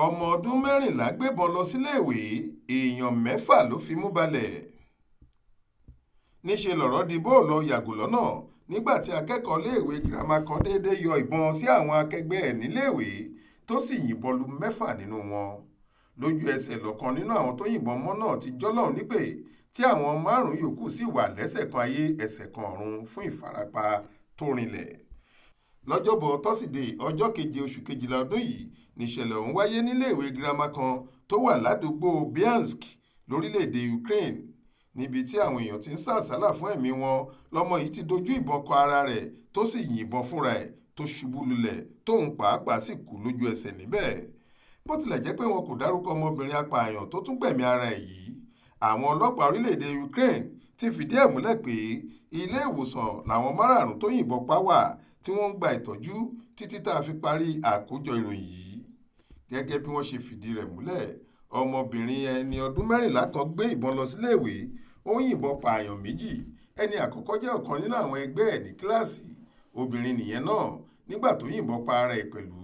Ọmọọdun Mẹrinla gbébọn lọ Sileewe, èèyàn mẹ́fà ló fi mú balẹ̀. Níṣe lọ̀rọ̀ di bó lọ yàgò lọ́nà nígbà tí akẹ́kọ̀ọ́ iléèwé girama kan déédé yọ ìbọn sí àwọn akẹgbẹ́ ẹ̀ níléèwé tó sì yìnbọn lu mẹ́fà nínú wọn. Lójú ẹsẹ̀ lọ̀kan nínú àwọn tó yìnbọn mọ́ náà ti jọ́lọ́run nípè tí àwọn márùn-ún yòókù sì wà lẹ́sẹ̀ kan ayé ẹsẹ̀ kan ọ̀run fún ìfarapa tó rinlẹ̀. Lọ́jọ́bọ̀ tọ́sídẹ̀ẹ́ ọjọ́ 7 oṣù kejìlá ọdún yìí níṣẹ̀lẹ̀ ọ̀hún wáyé níléèwé girama kan tó wà ládùúgbò Biansk lórílẹ̀‐èdè Ukraine. Níbi tí àwọn èèyàn ti ń sàsálà fún ẹ̀mí wọn lọ́mọ yìí ti dojú ìbọn kọ ara rẹ̀ tó sì yìnbọn fúnra ẹ̀ tó ṣubú lulẹ̀ tóun pàápàá sì kú lójú ẹsẹ̀ níbẹ̀. Bó tilẹ̀ jẹ́ pé wọn kò dárúkọ ọmọbìnrin apààyàn tó tún gbẹ̀mí ara ẹ̀ yìí, àwọn ọlọ́pàá orílẹ̀‐èdè Ukraine ti fìdí ẹ̀ múlẹ̀ pé ilé ìwòsàn làwọn márààrún tó yìnbọn pa wà tí wọ́n ń gba ìtọ́jú títí tá a fi parí àkójọ ìròyìn yìí. Gẹ́gẹ́ bí wọ́n ṣe fìdí rẹ̀ múlẹ̀, ọmọbìnrin ẹni ọdún 14 kan gbé ìbọn lọ síléèwé, ó yìnbọn pààyàn méjì. Ẹni àkọ́kọ́ jẹ́ ọ̀kan nínú àwọn ẹgbẹ́ ẹ̀ ní kíláàsì, obìnrin nìyẹn náà nígbà tó yìnbọn pa ara ẹ̀ pẹ̀lú.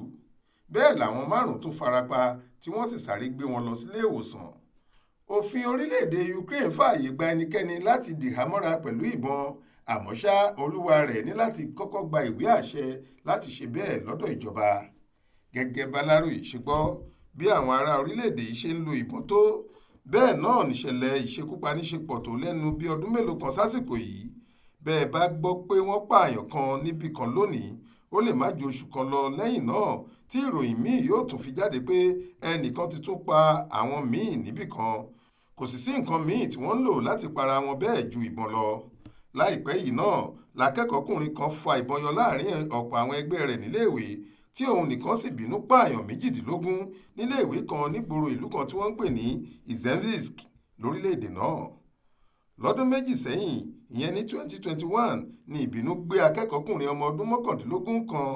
Bẹ́ẹ̀ làwọn márùn-ún tún farapa tí wọ́n sì sáré gbé wọn lọ sílé ìwòsàn. Òfin orílẹ̀-èdè Ukraine fààyè gba ẹnikẹ́ni láti dìhámọ́ra pẹ̀lú ìbọn, àmọ́ ṣá olúwa rẹ̀ ní láti kọ́kọ́ gba ìwé àṣẹ láti ṣe bẹ́ẹ̀ lọ́dọ̀ ìjọba. Gẹ́gẹ́ b'Aláròyé ṣe gbọ́, bí àwọn ará orílẹ̀-èdè yìí ṣe ń lo ìbọn tó, bẹ́ẹ̀ náà níṣẹ̀lẹ̀ ìṣekúpani ṣe pọ̀ tó lẹ́nu bí ọdún mélòó kan sásìkò yìí. Bẹ́ẹ̀ bá gbọ́ pé wọ́n pààyàn kan níbì kan lónìí, ó lè má ju oṣù kan lọ lẹ́yìn náà tí ìròyìn míì yóò tún fi jáde pé ẹnìkan ti tún pa àwọn míì níbì kan. Kò sì sí nǹkan míì tí wọ́n ń lò láti para wọn bẹ́ẹ̀ ju ìbọn lọ. Láìpẹ́ yìí náà lákẹ́kọ̀ọ́kùnrin kan fa ìbọn yọ láàrin ọ̀pọ̀ àwọn ẹgbẹ́ rẹ̀ níléèwé tí òun nìkan sì bínú pààyàn 18 níléèwé kan nígboro ìlú kan tí wọ́n ń pè ní Izenvisk lórílẹ̀‐èdè náà. Lọ́dún méjì sẹ́yìn, ìyẹn ní 2021, ni ìbínú gbé akẹ́kọ̀ọ́kùnrin ọmọ ọdún 19 kan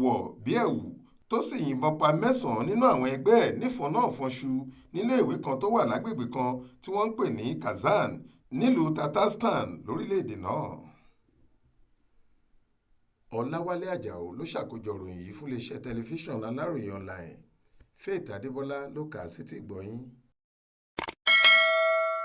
wọ̀ bí ẹ̀wù tó sì yìnbọn pa 9 nínú àwọn ẹgbẹ́ ẹ̀ nífọ̀nà-fọ̀nṣu níléèwé kan tó wà lágbègbè kan tí wọ́n ń pè ní Kazan nílùú Tatarstan lórílẹ̀‐èdè náà. Ọláwálé Àjàó ló ṣàkójọ ìròyìn yìí fún iléeṣẹ́ tẹlifíṣàn Aláròyé online. Faith Adébọ́lá ló kà á sétígbọ̀ọ́ yín.